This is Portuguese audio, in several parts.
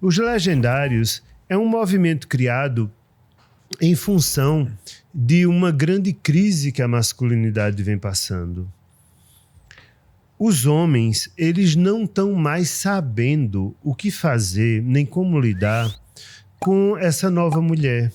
Os legendários é um movimento criado em função de uma grande crise que a masculinidade vem passando. Os homens, eles não estão mais sabendo o que fazer, nem como lidar com essa nova mulher.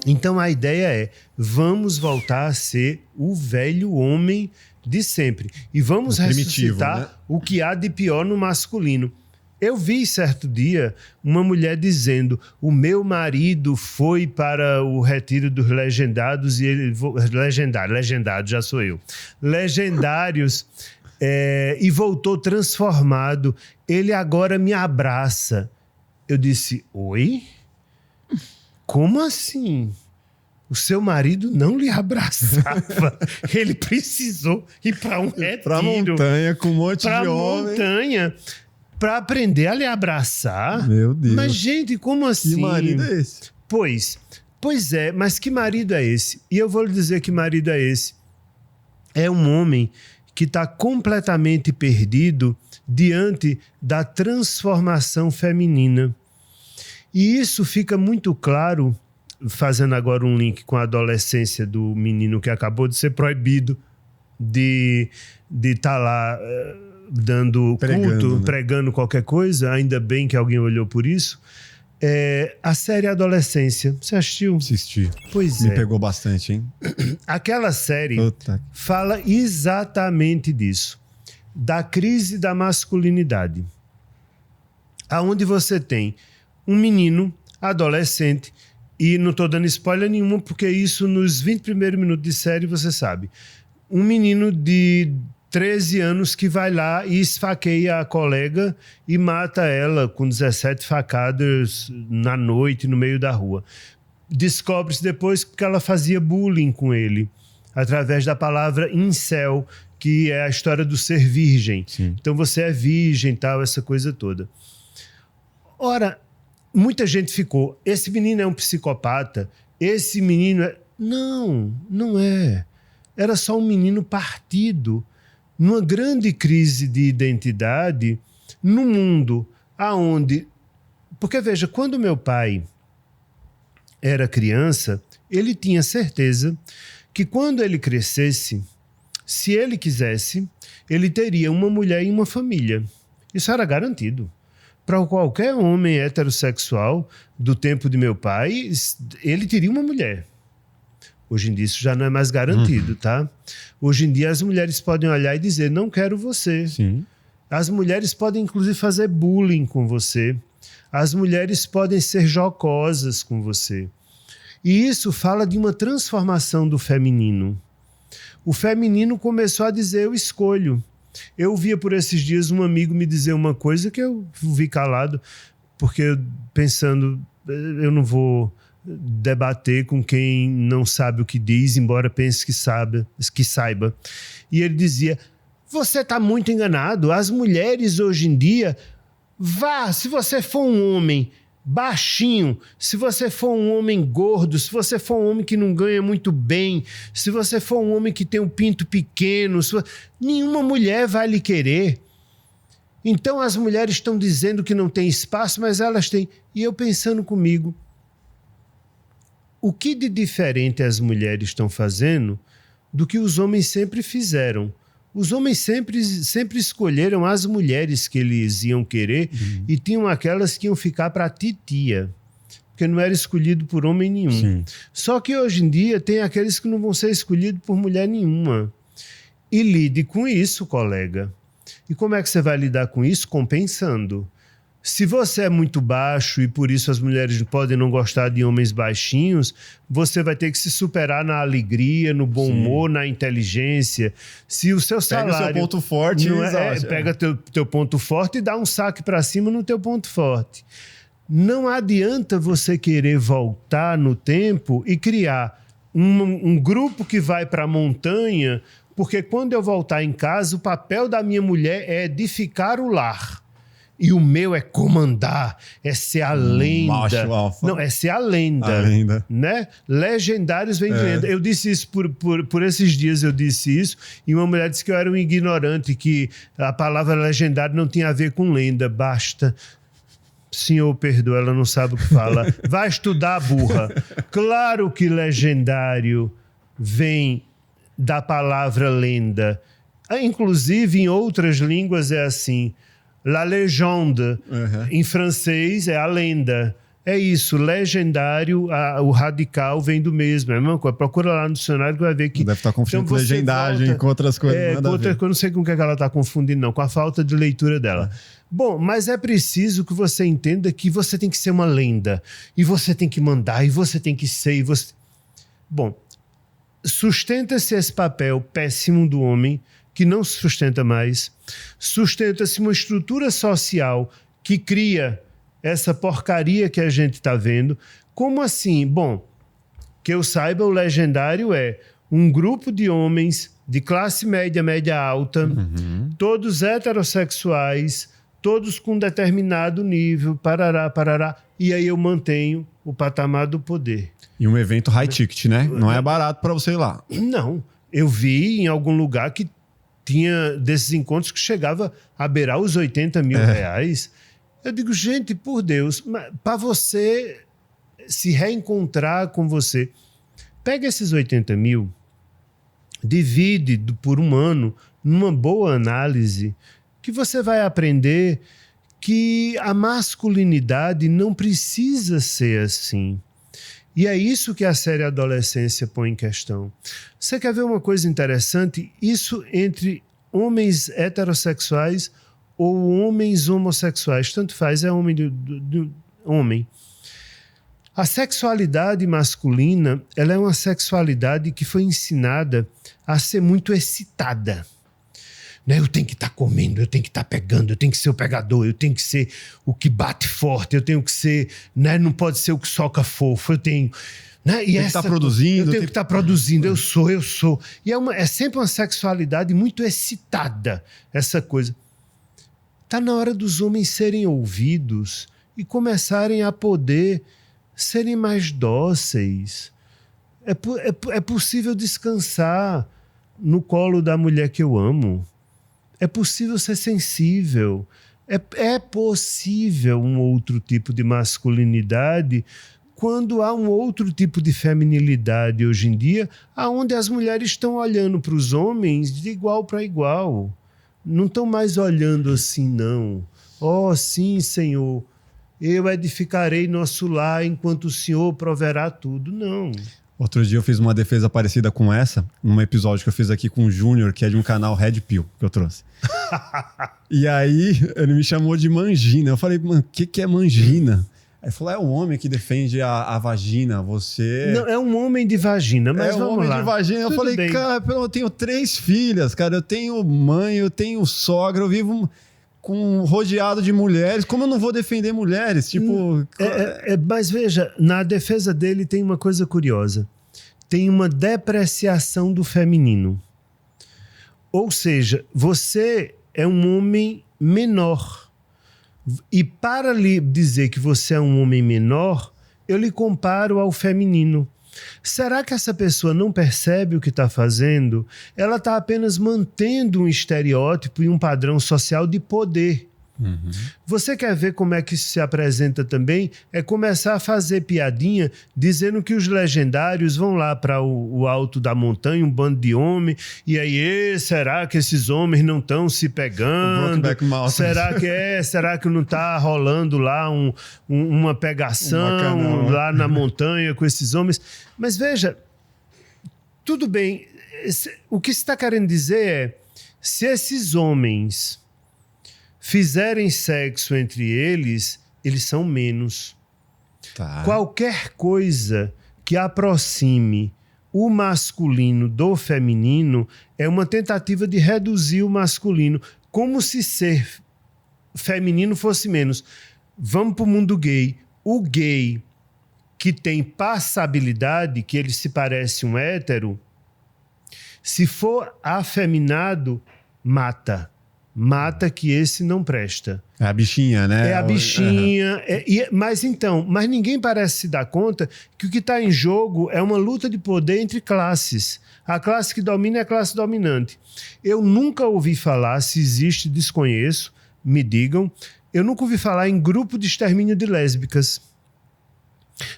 Então a ideia é, vamos voltar a ser o velho homem de sempre. E vamos ressuscitar, né, o que há de pior no masculino. Eu vi certo dia uma mulher dizendo: o meu marido foi para o retiro dos legendados e ele... Legendário já sou eu. Legendários... e voltou transformado. Ele agora me abraça. Eu disse: oi? Como assim? O seu marido não lhe abraçava. Ele precisou ir para um retiro. Para montanha, com um monte de homem. Para montanha, para aprender a lhe abraçar. Meu Deus. Mas, gente, como assim? Que marido é esse? Pois é, mas que marido é esse? E eu vou lhe dizer que marido é esse. É um homem que está completamente perdido diante da transformação feminina. E isso fica muito claro, fazendo agora um link com a adolescência do menino que acabou de ser proibido de estar lá dando culto, né? Pregando qualquer coisa. Ainda bem que alguém olhou por isso. A série Adolescência, você assistiu? Assisti. Pois Me pegou bastante, hein? Aquela série fala exatamente disso, da crise da masculinidade, aonde você tem um menino adolescente, e não estou dando spoiler nenhum, porque isso nos 20 primeiros minutos de série você sabe, um menino de 13 anos que vai lá e esfaqueia a colega e mata ela com 17 facadas na noite, no meio da rua. Descobre-se depois que ela fazia bullying com ele, através da palavra incel, que é a história do ser virgem. Sim. Então você é virgem, tal, essa coisa toda. Ora, muita gente ficou, esse menino é um psicopata, esse menino é... Não é. Era só um menino partido numa grande crise de identidade no mundo aonde... Porque, veja, quando meu pai era criança, ele tinha certeza que quando ele crescesse, se ele quisesse, ele teria uma mulher e uma família. Isso era garantido. Para qualquer homem heterossexual do tempo de meu pai, ele teria uma mulher. Hoje em dia isso já não é mais garantido, tá? Hoje em dia as mulheres podem olhar e dizer, não quero você. Sim. As mulheres podem inclusive fazer bullying com você. As mulheres podem ser jocosas com você. E isso fala de uma transformação do feminino. O feminino começou a dizer, eu escolho. Eu via por esses dias um amigo me dizer uma coisa que eu vi calado, porque pensando, eu não vou debater com quem não sabe o que diz, embora pense que saiba. E ele dizia, você está muito enganado, as mulheres hoje em dia, se você for um homem baixinho, se você for um homem gordo, se você for um homem que não ganha muito bem, se você for um homem que tem um pinto pequeno, nenhuma mulher vai lhe querer. Então as mulheres estão dizendo que não tem espaço, mas elas têm. E eu pensando comigo, o que de diferente as mulheres estão fazendo do que os homens sempre fizeram? Os homens sempre escolheram as mulheres que eles iam querer e tinham aquelas que iam ficar para a titia, porque não era escolhido por homem nenhum. Sim. Só que hoje em dia tem aqueles que não vão ser escolhidos por mulher nenhuma. E lide com isso, colega. E como é que você vai lidar com isso? Compensando. Se você é muito baixo e por isso as mulheres podem não gostar de homens baixinhos, você vai ter que se superar na alegria, no bom humor, na inteligência. Se o seu salário... Pega o seu ponto forte pega teu ponto forte e dá um saque para cima no teu ponto forte. Não adianta você querer voltar no tempo e criar um grupo que vai para a montanha, porque quando eu voltar em casa, o papel da minha mulher é edificar o lar. E o meu é comandar, é ser a lenda. Macho alfa. Não, é ser a lenda. Né? Legendários vem de lenda. Eu disse isso por esses dias, eu disse isso, e uma mulher disse que eu era um ignorante, que a palavra legendário não tinha a ver com lenda, basta. Senhor, perdoa, ela não sabe o que fala. Vai estudar, burra. Claro que legendário vem da palavra lenda. Inclusive, em outras línguas é assim. La légende, em francês, é a lenda. É isso, legendário, o radical vem do mesmo. É a mesma coisa. Procura lá no dicionário que vai ver que... Deve estar confundindo com legendagem, com outras coisas. Com outra coisa, não sei com o que ela está confundindo, não. Com a falta de leitura dela. Bom, mas é preciso que você entenda que você tem que ser uma lenda. E você tem que mandar, e você tem que ser, e você... Bom, sustenta-se esse papel péssimo do homem, que não se sustenta mais. Sustenta-se uma estrutura social que cria essa porcaria que a gente está vendo. Como assim? Bom, que eu saiba, o legendário é um grupo de homens de classe média, média alta, todos heterossexuais, todos com determinado nível, parará, parará, e aí eu mantenho o patamar do poder. E um evento high ticket, né? Não é barato para você ir lá. Não. Eu vi em algum lugar que tinha desses encontros que chegava a beirar os 80 mil reais. Eu digo, gente, por Deus, para você se reencontrar com você, pega esses 80 mil, divide por um ano, numa boa análise, que você vai aprender que a masculinidade não precisa ser assim. E é isso que a série Adolescência põe em questão. Você quer ver uma coisa interessante? Isso entre homens heterossexuais ou homens homossexuais, tanto faz, é homem do homem. A sexualidade masculina, ela é uma sexualidade que foi ensinada a ser muito excitada. Né? Eu tenho que estar comendo, eu tenho que estar pegando, eu tenho que ser o pegador, eu tenho que ser o que bate forte, eu tenho que ser, né? Não pode ser o que soca fofo, eu tenho... Né? E tem que estar produzindo. Eu tenho que estar produzindo, eu sou. E é sempre uma sexualidade muito excitada, essa coisa. Está na hora dos homens serem ouvidos e começarem a poder serem mais dóceis. É possível descansar no colo da mulher que eu amo. É possível ser sensível. É possível um outro tipo de masculinidade quando há um outro tipo de feminilidade hoje em dia, onde as mulheres estão olhando para os homens de igual para igual. Não estão mais olhando assim, não. Oh, sim, Senhor, eu edificarei nosso lar enquanto o Senhor proverá tudo. Não. Outro dia eu fiz uma defesa parecida com essa, num episódio que eu fiz aqui com o Júnior, que é de um canal Red Pill, que eu trouxe. E aí ele me chamou de mangina. Eu falei, mano, o que é mangina? Aí ele falou, é um homem que defende a vagina, você... Não, é um homem de vagina, mas vamos lá. É um homem de vagina. Eu falei, bem. Cara, eu tenho 3 filhas, cara, eu tenho mãe, eu tenho sogra, eu vivo rodeado de mulheres, como eu não vou defender mulheres? Tipo... Mas veja, na defesa dele tem uma coisa curiosa. Tem uma depreciação do feminino. Ou seja, você é um homem menor. E para lhe dizer que você é um homem menor, eu lhe comparo ao feminino. Será que essa pessoa não percebe o que está fazendo? Ela está apenas mantendo um estereótipo e um padrão social de poder. Você quer ver como é que isso se apresenta também? É começar a fazer piadinha dizendo que os legendários vão lá para o alto da montanha, um bando de homens, e aí, será que esses homens não estão se pegando? Será que não está rolando lá uma pegação lá na montanha com esses homens? Mas veja, tudo bem, o que você está querendo dizer é, se esses homens fizerem sexo entre eles, eles são menos. Tá. Qualquer coisa que aproxime o masculino do feminino é uma tentativa de reduzir o masculino, como se ser feminino fosse menos. Vamos para o mundo gay. O gay que tem passabilidade, que ele se parece um hétero, se for afeminado, mata. Mata que esse não presta. É a bichinha, né? É a bichinha. Mas ninguém parece se dar conta que o que está em jogo é uma luta de poder entre classes. A classe que domina é a classe dominante. Eu nunca ouvi falar, se existe, desconheço, me digam, Eu nunca ouvi falar em grupo de extermínio de lésbicas,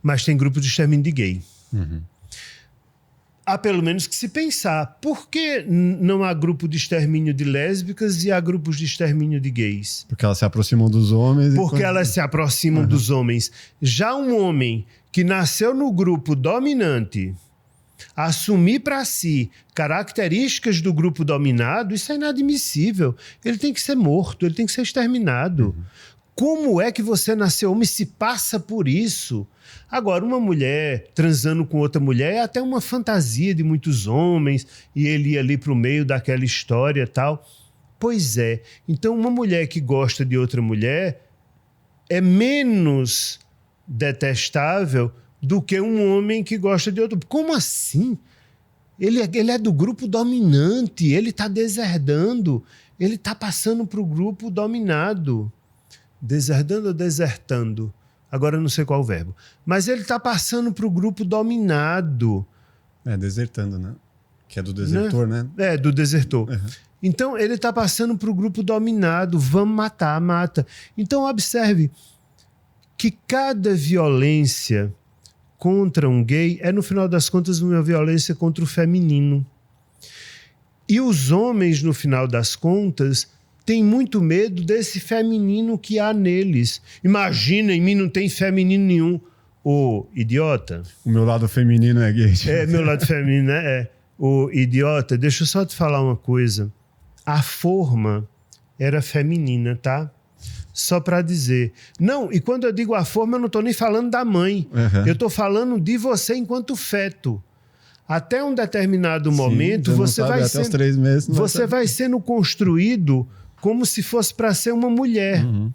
mas tem grupo de extermínio de gay. Uhum. Há pelo menos que se pensar, por que não há grupo de extermínio de lésbicas e há grupos de extermínio de gays? Porque elas se aproximam dos homens. Porque elas se aproximam dos homens. Já um homem que nasceu no grupo dominante, assumir para si características do grupo dominado, isso é inadmissível. Ele tem que ser morto, ele tem que ser exterminado. Como é que você nasceu homem e se passa por isso? Agora, uma mulher transando com outra mulher é até uma fantasia de muitos homens, e ele ia ali para o meio daquela história e tal. Pois é. Então, uma mulher que gosta de outra mulher é menos detestável do que um homem que gosta de outro. Como assim? Ele é do grupo dominante, ele está deserdando, ele está passando para o grupo dominado. Deserdando ou desertando? Agora eu não sei qual o verbo. Mas ele está passando para o grupo dominado. Desertando, né? Que é do desertor, né? É, do desertor. Uhum. Então, ele está passando para o grupo dominado. Vamos matar, mata. Então, observe que cada violência contra um gay é, no final das contas, uma violência contra o feminino. E os homens, no final das contas, têm muito medo desse feminino que há neles. Imagina, em mim não tem feminino nenhum. Ô, idiota. O meu lado feminino é gay. Meu lado feminino é. Ô, idiota, deixa eu só te falar uma coisa. A forma era feminina, tá? Só para dizer. Não, e quando eu digo a forma, eu não estou nem falando da mãe. Uhum. Eu estou falando de você enquanto feto. Até um determinado momento, você vai até os 3 meses. Você vai sendo construído como se fosse para ser uma mulher. Uhum.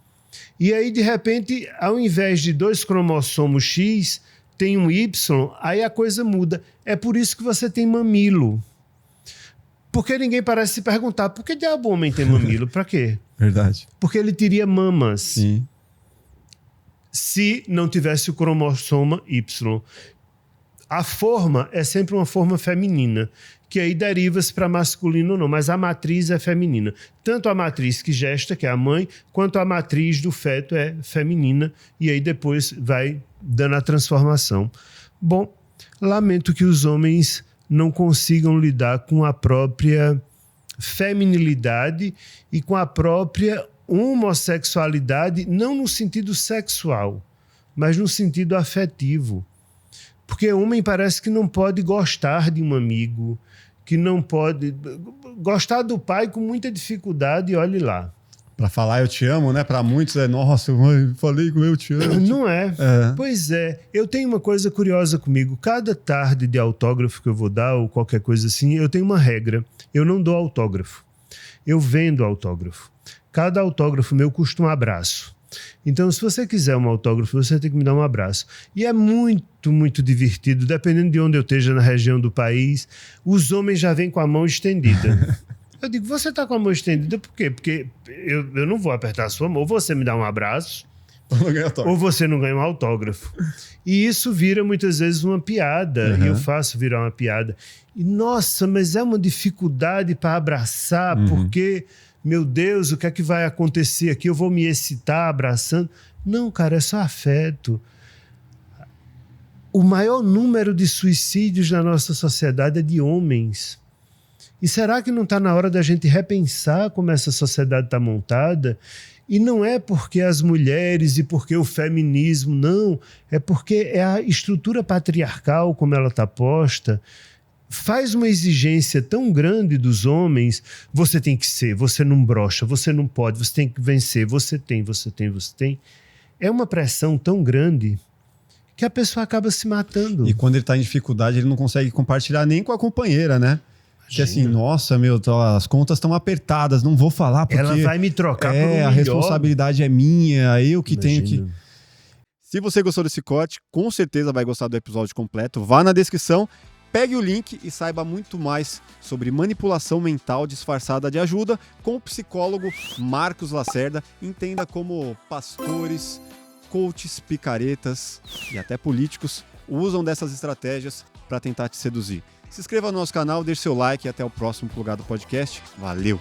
E aí, de repente, ao invés de 2 cromossomos X, tem um Y, aí a coisa muda. É por isso que você tem mamilo. Porque ninguém parece se perguntar, por que diabo o homem tem mamilo? Para quê? Verdade. Porque ele teria mamas. Sim. Se não tivesse o cromossoma Y. A forma é sempre uma forma feminina, que aí deriva-se para masculino ou não, mas a matriz é feminina. Tanto a matriz que gesta, que é a mãe, quanto a matriz do feto é feminina, e aí depois vai dando a transformação. Bom, lamento que os homens não consigam lidar com a própria feminilidade e com a própria homossexualidade, não no sentido sexual, mas no sentido afetivo. Porque homem parece que não pode gostar de um amigo, que não pode gostar do pai com muita dificuldade, e olhe lá. Para falar eu te amo, né? Para muitos é, nossa, mãe, falei com eu te amo. Não é? Pois é. Eu tenho uma coisa curiosa comigo. Cada tarde de autógrafo que eu vou dar, ou qualquer coisa assim, eu tenho uma regra. Eu não dou autógrafo. Eu vendo autógrafo. Cada autógrafo meu custa um abraço. Então, se você quiser um autógrafo, você tem que me dar um abraço. E é muito, muito divertido, dependendo de onde eu esteja na região do país, os homens já vêm com a mão estendida. Eu digo, você está com a mão estendida por quê? Porque eu não vou apertar a sua mão, ou você me dá um abraço, ou você não ganha um autógrafo. E isso vira muitas vezes uma piada, e eu faço virar uma piada. E nossa, mas é uma dificuldade para abraçar, porque... Meu Deus, o que é que vai acontecer aqui? Eu vou me excitar abraçando? Não, cara, é só afeto. O maior número de suicídios na nossa sociedade é de homens. E será que não está na hora da gente repensar como essa sociedade está montada? E não é porque as mulheres e porque o feminismo, não. É porque é a estrutura patriarcal como ela está posta. Faz uma exigência tão grande dos homens, você tem que ser, você não brocha, você não pode, você tem que vencer, você tem. É uma pressão tão grande que a pessoa acaba se matando. E quando ele está em dificuldade, ele não consegue compartilhar nem com a companheira, né? Que assim, nossa, meu, as contas estão apertadas, não vou falar porque... Ela vai me trocar por um melhor. A responsabilidade é minha, eu que tenho que... Se você gostou desse corte, com certeza vai gostar do episódio completo. Vá na descrição, pegue o link e saiba muito mais sobre manipulação mental disfarçada de ajuda com o psicólogo Marcos Lacerda. Entenda como pastores, coaches, picaretas e até políticos usam dessas estratégias para tentar te seduzir. Se inscreva no nosso canal, deixe seu like e até o próximo Plugado Podcast. Valeu!